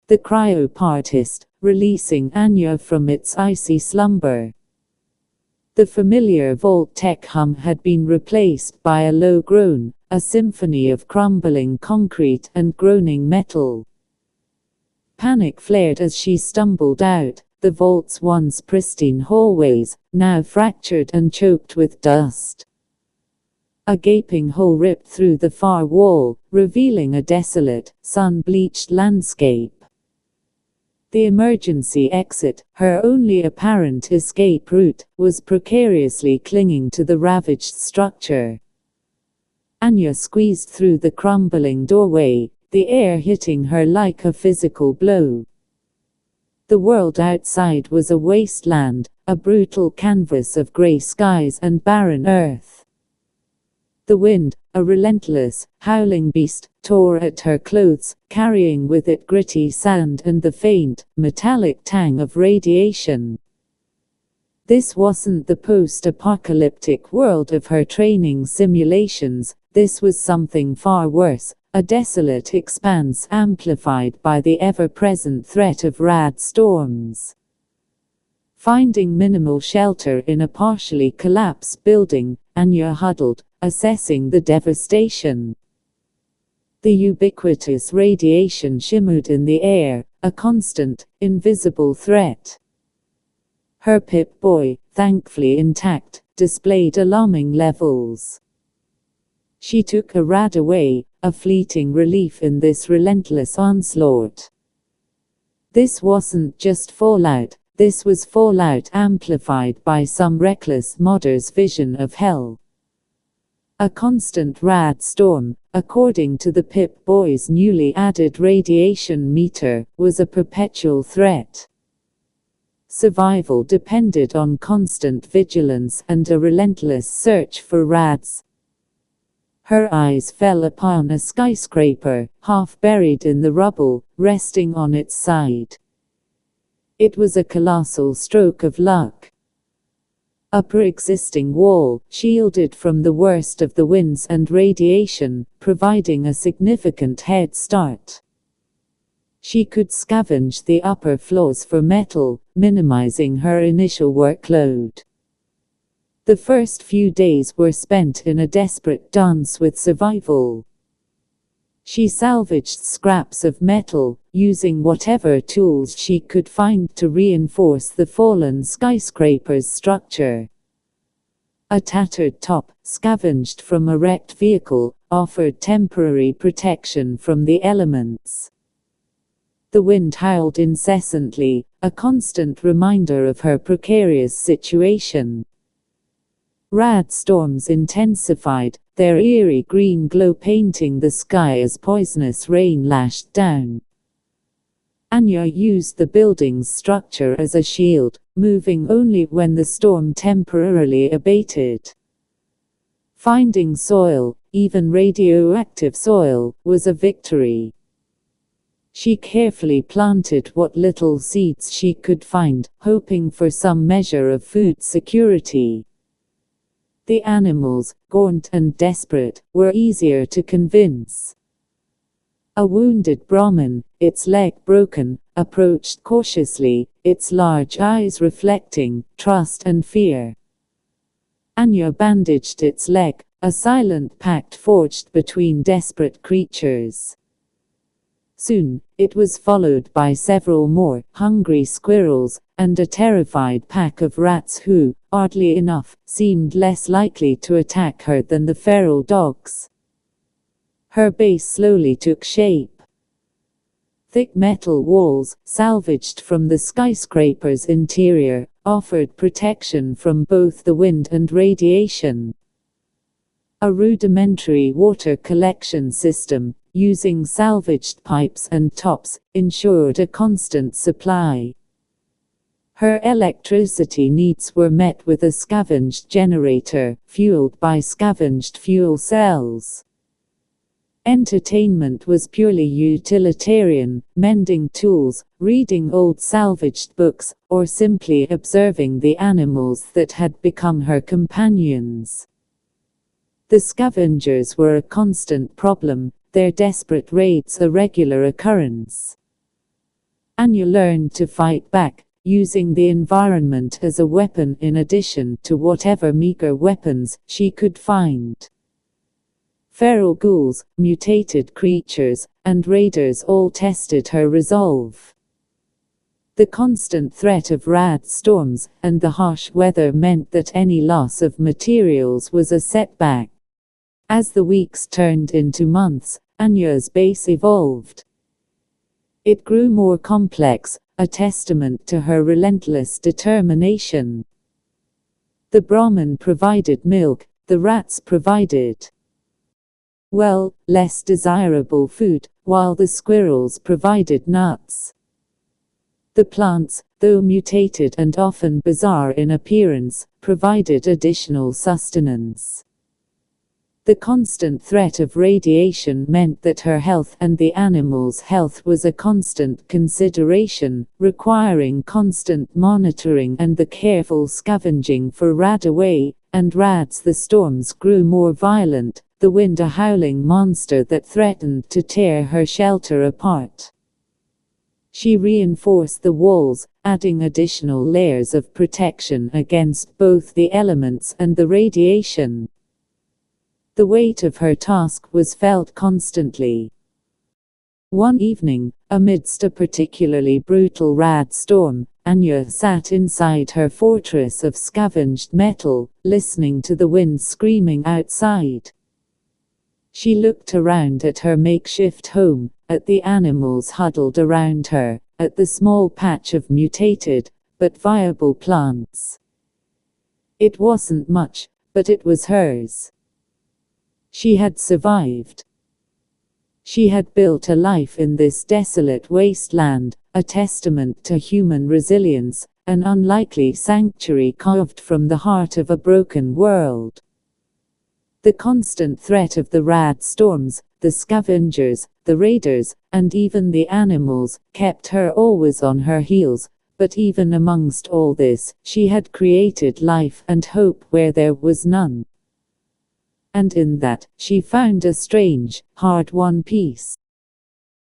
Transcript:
the cryopartist, releasing Anya from its icy slumber. The familiar Vault-Tec hum had been replaced by a low groan, a symphony of crumbling concrete and groaning metal. Panic flared as she stumbled out, the vault's once pristine hallways, now fractured and choked with dust. A gaping hole ripped through the far wall, revealing a desolate, sun-bleached landscape. The emergency exit, her only apparent escape route, was precariously clinging to the ravaged structure. Anya squeezed through the crumbling doorway, the air hitting her like a physical blow. The world outside was a wasteland, a brutal canvas of gray skies and barren earth. The wind, a relentless, howling beast, tore at her clothes, carrying with it gritty sand and the faint, metallic tang of radiation. This wasn't the post-apocalyptic world of her training simulations, this was something far worse, a desolate expanse amplified by the ever-present threat of rad storms. Finding minimal shelter in a partially collapsed building, Anya huddled, assessing the devastation. The ubiquitous radiation shimmered in the air, a constant, invisible threat. Her Pip-Boy, thankfully intact, displayed alarming levels. She took a rad away, a fleeting relief in this relentless onslaught. This wasn't just fallout, this was fallout amplified by some reckless modder's vision of hell. A constant rad storm, according to the Pip-Boy's newly added radiation meter, was a perpetual threat. Survival depended on constant vigilance and a relentless search for rads. Her eyes fell upon a skyscraper, half buried in the rubble, resting on its side. It was a colossal stroke of luck. A pre-existing wall, shielded from the worst of the winds and radiation, providing a significant head start. She could scavenge the upper floors for metal, minimizing her initial workload. The first few days were spent in a desperate dance with survival. She salvaged scraps of metal, using whatever tools she could find to reinforce the fallen skyscraper's structure. A tattered top, scavenged from a wrecked vehicle, offered temporary protection from the elements. The wind howled incessantly, a constant reminder of her precarious situation. Rad storms intensified, their eerie green glow painting the sky as poisonous rain lashed down. Anya used the building's structure as a shield, moving only when the storm temporarily abated. Finding soil, even radioactive soil, was a victory. She carefully planted what little seeds she could find, hoping for some measure of food security. The animals, gaunt and desperate, were easier to convince. A wounded Brahmin, its leg broken, approached cautiously, its large eyes reflecting trust and fear. Anya bandaged its leg, a silent pact forged between desperate creatures. Soon, it was followed by several more hungry squirrels, and a terrified pack of rats who, oddly enough, seemed less likely to attack her than the feral dogs. Her base slowly took shape. Thick metal walls, salvaged from the skyscraper's interior, offered protection from both the wind and radiation. A rudimentary water collection system, using salvaged pipes and tops, ensured a constant supply. Her electricity needs were met with a scavenged generator, fueled by scavenged fuel cells. Entertainment was purely utilitarian, mending tools, reading old salvaged books, or simply observing the animals that had become her companions. The scavengers were a constant problem, their desperate raids a regular occurrence. Anya learned to fight back, using the environment as a weapon in addition to whatever meager weapons she could find. Feral ghouls, mutated creatures, and raiders all tested her resolve. The constant threat of rad storms and the harsh weather meant that any loss of materials was a setback. As the weeks turned into months, Anya's base evolved. It grew more complex, a testament to her relentless determination. The Brahmin provided milk, the rats provided, well, less desirable food, while the squirrels provided nuts. The plants, though mutated and often bizarre in appearance, provided additional sustenance. The constant threat of radiation meant that her health and the animals' health was a constant consideration, requiring constant monitoring and the careful scavenging for radaway and rads. The storms grew more violent, the wind a howling monster that threatened to tear her shelter apart. She reinforced the walls, adding additional layers of protection against both the elements and the radiation. The weight of her task was felt constantly. One evening, amidst a particularly brutal rad storm, Anya sat inside her fortress of scavenged metal, listening to the wind screaming outside. She looked around at her makeshift home, at the animals huddled around her, at the small patch of mutated, but viable plants. It wasn't much, but it was hers. She had survived. She had built a life in this desolate wasteland, a testament to human resilience, an unlikely sanctuary carved from the heart of a broken world. The constant threat of the rad storms, the scavengers, the raiders, and even the animals, kept her always on her heels, but even amongst all this, she had created life and hope where there was none. And in that, she found a strange, hard-won peace.